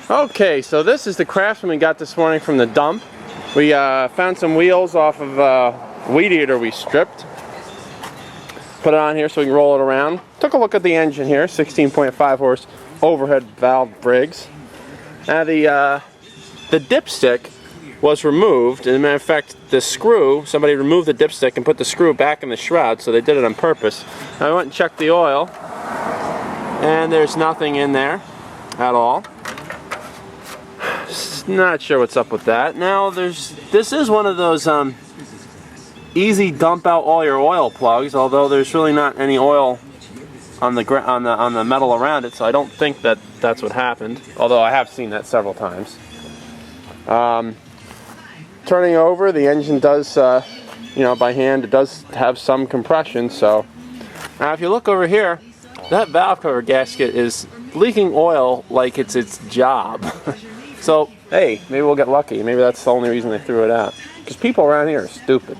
Okay, so this is the Craftsman we got this morning from the dump. We found some wheels off of Weed Eater we stripped. Put it on here so we can roll it around. Took a look at the engine here, 16.5 horse overhead valve Briggs. Now the dipstick was removed. As a matter of fact, the screw, somebody removed the dipstick and put the screw back in the shroud, so they did it on purpose. I went and checked the oil, and there's nothing in there at all. Not sure what's up with that. Now this is one of those easy dump out all your oil plugs, although there's really not any oil on the metal around it, so I don't think that that's what happened, although I have seen that several times. Turning over, the engine does, you know, by hand, it does have some compression. So now if you look over here, that valve cover gasket is leaking oil like it's its job. So hey, maybe we'll get lucky. Maybe that's the only reason they threw it out, because people around here are stupid,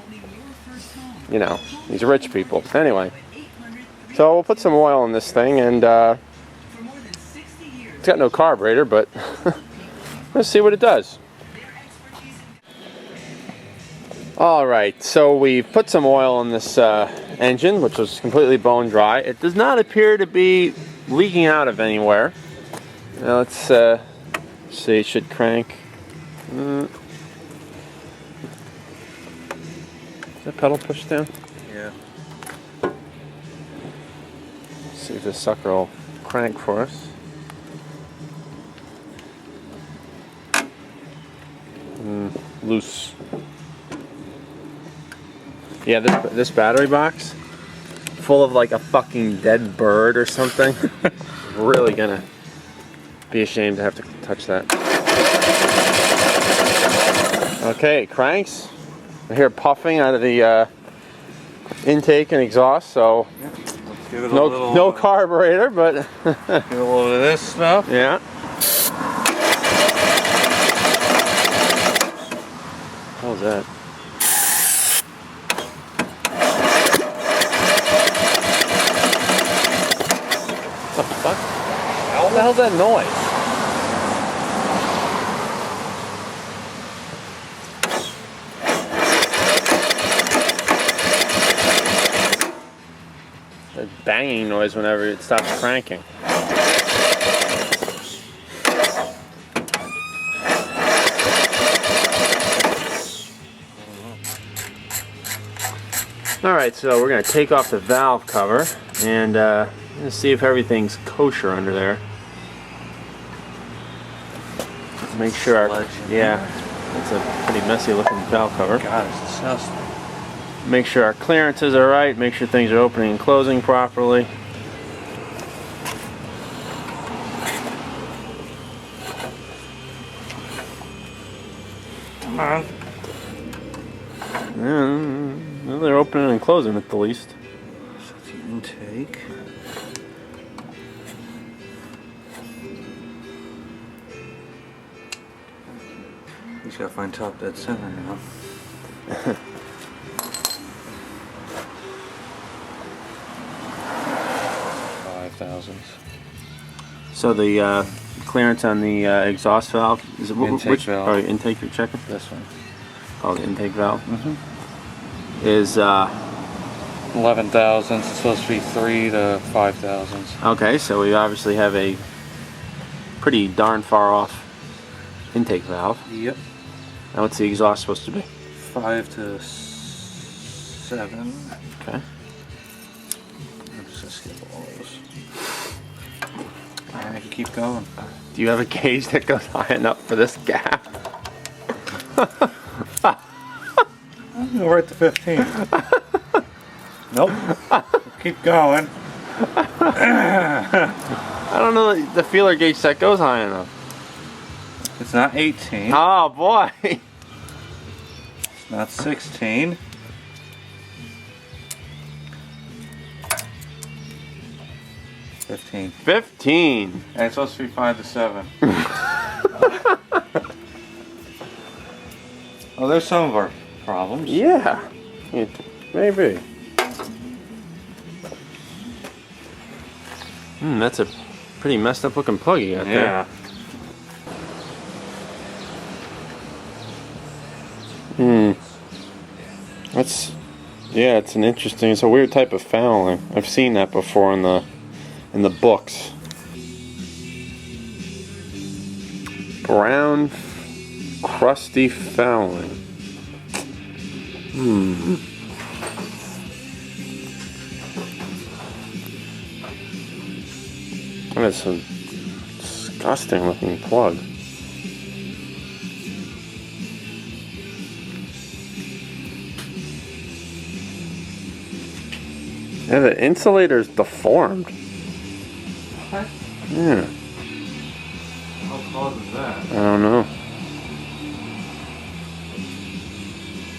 you know, these rich people. Anyway, so we'll put some oil in this thing, and it's got no carburetor, but let's see what it does. Alright, so we put some oil in this engine, which was completely bone dry. It does not appear to be leaking out of anywhere. Now let's see, it should crank. Is that pedal pushed down? Yeah. Let's see if this sucker will crank for us. Loose. Yeah, this battery box, full of like a fucking dead bird or something. Really gonna be ashamed to have to touch that. Okay, it cranks. I hear puffing out of the intake and exhaust, so let's give it no carburetor, but give it a little of this stuff. Yeah. What was that? What the fuck? What the hell's that noise? That banging noise whenever it stops cranking. Alright, so we're going to take off the valve cover and let's see if everything's kosher under there. Make sure our, yeah, it's a pretty messy looking valve cover. God, it's disgusting. Make sure our clearances are right, make sure things are opening and closing properly. Come on. Well, they're opening and closing at the least. Set the intake. He's got to find top dead center now. 5,000. So the clearance on the exhaust valve is it intake valve. Oh, intake you're checking? This one. Oh, the intake valve. Mm-hmm. Is 11,000. It's supposed to be 3 to 5,000. Okay, so we obviously have a pretty darn far off intake valve. Yep. Now what's the exhaust supposed to be? 5 to 7. Okay. I'm just gonna skip all those. And I can keep going. Do you have a gauge that goes high enough for this gap? I'm gonna go right to 15. Nope. Keep going. I don't know the feeler gauge that goes high enough. It's not 18. Oh boy. It's not 16. $15. 15. And it's supposed to be 5 to 7. Well, there's some of our problems. Yeah. Maybe. That's a pretty messed up looking plug you got there. it's an interesting, it's a weird type of fouling. I've seen that before in the books. Brown, crusty fouling. That is a disgusting looking plug. Yeah, the insulator's deformed. What? Yeah. What causes that? I don't know.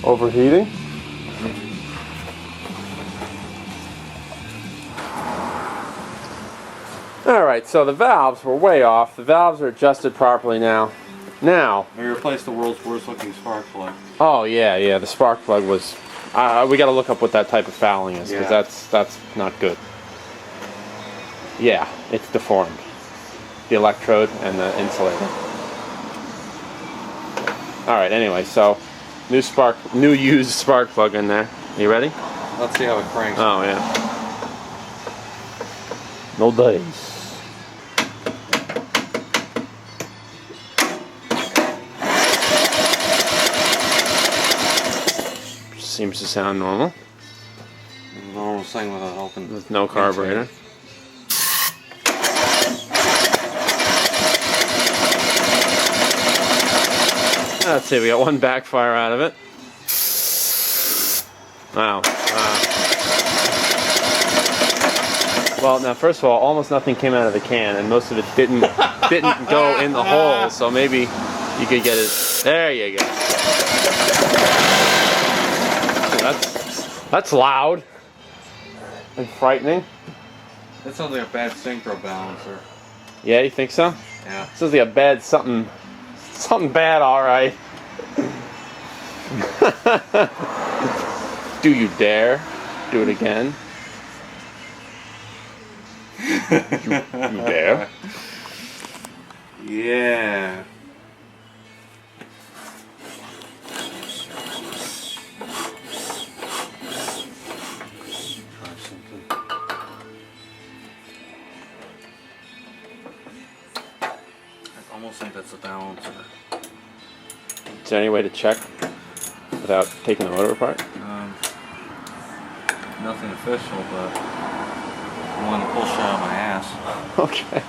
Overheating? Alright, so the valves were way off. The valves are adjusted properly now. Now, We replaced the world's worst looking spark plug. oh yeah, the spark plug was... we gotta look up what that type of fouling is, because Yeah. that's not good. Yeah, it's deformed. The electrode and the insulator. Alright, anyway, so new used spark plug in there. You ready? Let's see how it cranks. Oh yeah. No dice. Seems to sound normal. Normal thing with an open. With no carburetor. Let's see, we got one backfire out of it. Wow. Well, now first of all, almost nothing came out of the can, and most of it didn't go in the hole. So maybe you could get it. There you go. That's loud and frightening. That sounds like a bad synchro balancer. Yeah, you think so? Yeah. Sounds like a bad something bad. All right. Do you dare? Do it again. You dare? Yeah. Try something. I almost think that's a balancer. Is there any way to check without taking the motor apart? Nothing official, but I want to pull shit out of my ass. Okay.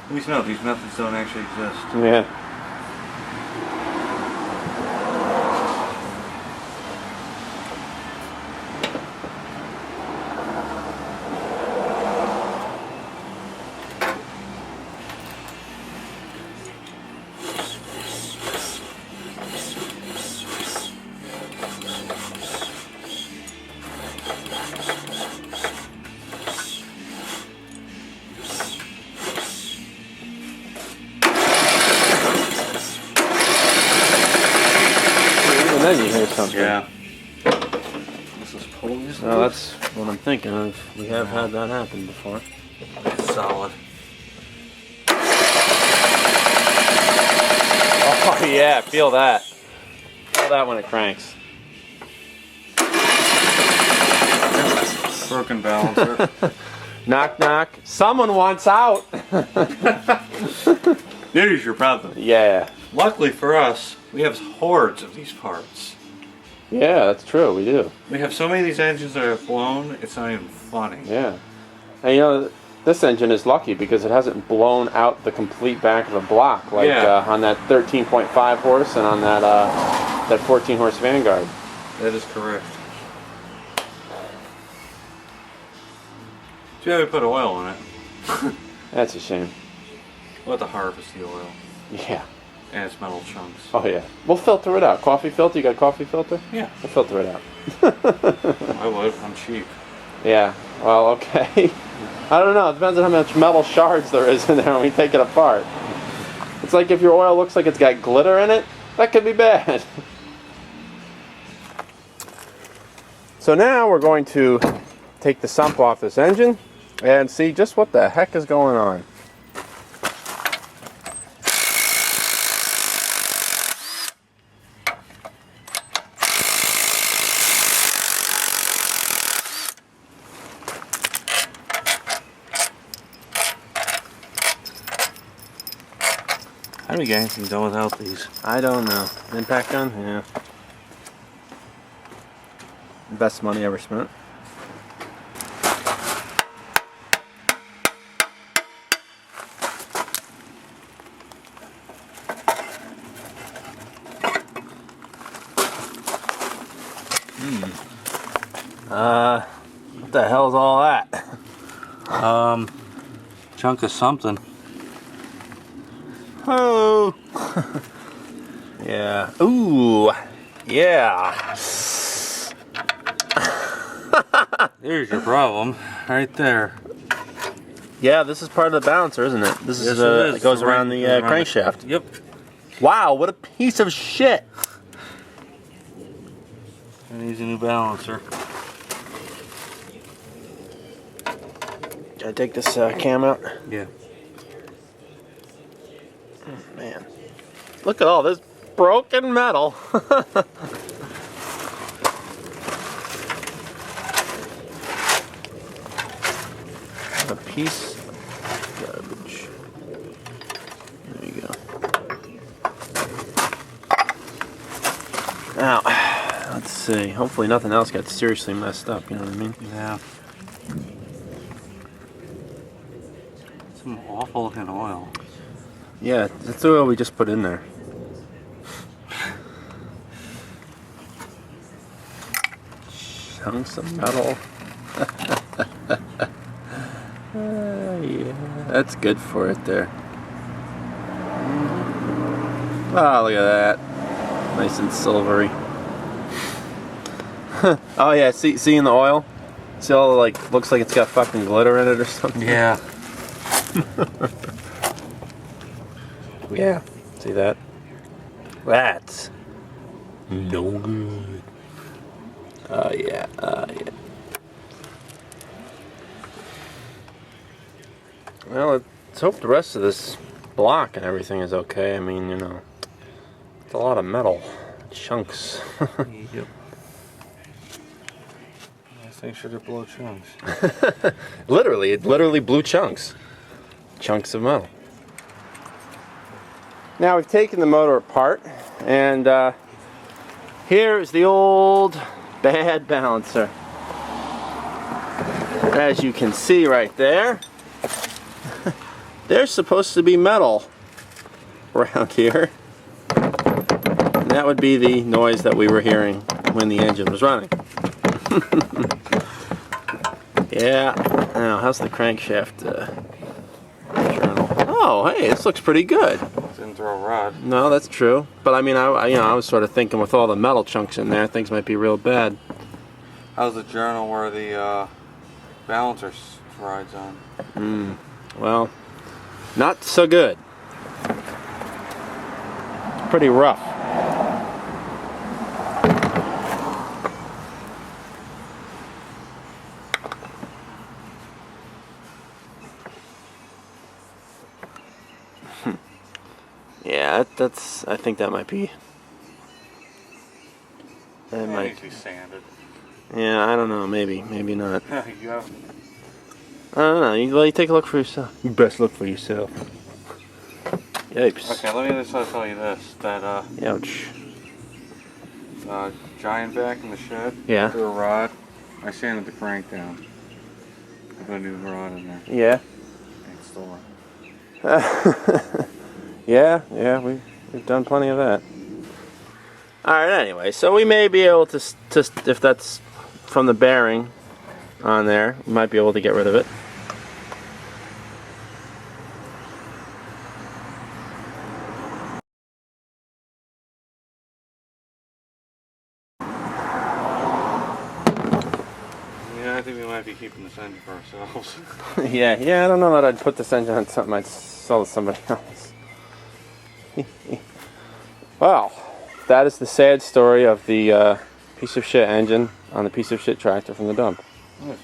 At least no, these methods don't actually exist. Yeah. And then you hear something. Yeah. This is poised. Well, that's what I'm thinking of. We have had that happen before. It's solid. Oh yeah, feel that. Feel that when it cranks. Broken balancer. Knock knock. Someone wants out. There's your problem. Yeah. Luckily for us, we have hordes of these parts. Yeah, that's true. We do. We have so many of these engines that are blown, it's not even funny. Yeah. And you know, this engine is lucky because it hasn't blown out the complete back of the block like on that 13.5 horse and on that 14 horse Vanguard. That is correct. Too bad we put oil in it. That's a shame. We'll have to harvest the oil. Yeah. And its metal chunks. Oh yeah. We'll filter it out. Coffee filter? You got a coffee filter? Yeah. We'll filter it out. I would. I'm cheap. Yeah. Well, okay. I don't know. It depends on how much metal shards there is in there when we take it apart. It's like if your oil looks like it's got glitter in it, that could be bad. So now we're going to take the sump off this engine and see just what the heck is going on. How do we get anything done without these? I don't know. Impact gun? Yeah. Best money ever spent. What the hell is all that? Chunk of something. Oh. Yeah. Ooh. Yeah. There's your problem, right there. Yeah, this is part of the balancer, isn't it? This is it goes around the crankshaft. Yep. Wow, what a piece of shit! And he's a new balancer. Can I take this cam out? Yeah. Oh, man, look at all this broken metal. A piece of garbage. There you go. Now, let's see. Hopefully nothing else got seriously messed up, you know what I mean? Yeah. Some awful looking oil. Yeah, that's the oil we just put in there. Chunks of metal. Yeah, that's good for it there. Oh, look at that. Nice and silvery. Oh yeah, see in the oil? See all the, like, looks like it's got fucking glitter in it or something? Yeah. Yeah. See that? That's no good. Oh yeah, yeah. Well, let's hope the rest of this block and everything is okay. I mean, you know, it's a lot of metal chunks. Yep. Nice thing should have blow chunks. Literally, it literally blew chunks. Chunks of metal. Now we've taken the motor apart, and here is the old bad balancer. As you can see right there, there's supposed to be metal around here. And that would be the noise that we were hearing when the engine was running. Yeah. Now, how's the crankshaft journal? Oh, hey, this looks pretty good. Didn't throw a rod. No, that's true. But I mean, I was sort of thinking with all the metal chunks in there, things might be real bad. How's the journal where the balancer rides on? Well, not so good. It's pretty rough. Yeah, that's. I think that might be. That might Needs to be sanded. Yeah, I don't know. Maybe not. You have. I don't know. You take a look for yourself. You best look for yourself. Yipes. Okay, let me just tell you this. That Ouch. giant vac in the shed. Yeah. Threw a rod. I sanded the crank down. I put a new rod in there. Yeah. It's still running. Yeah, we've done plenty of that. Alright, anyway, so we may be able to, if that's from the bearing on there, we might be able to get rid of it. Yeah, I think we might be keeping this engine for ourselves. Yeah, I don't know that I'd put this engine on something I'd sell to somebody else. Well, that is the sad story of the piece of shit engine on the piece of shit tractor from the dump. Nice.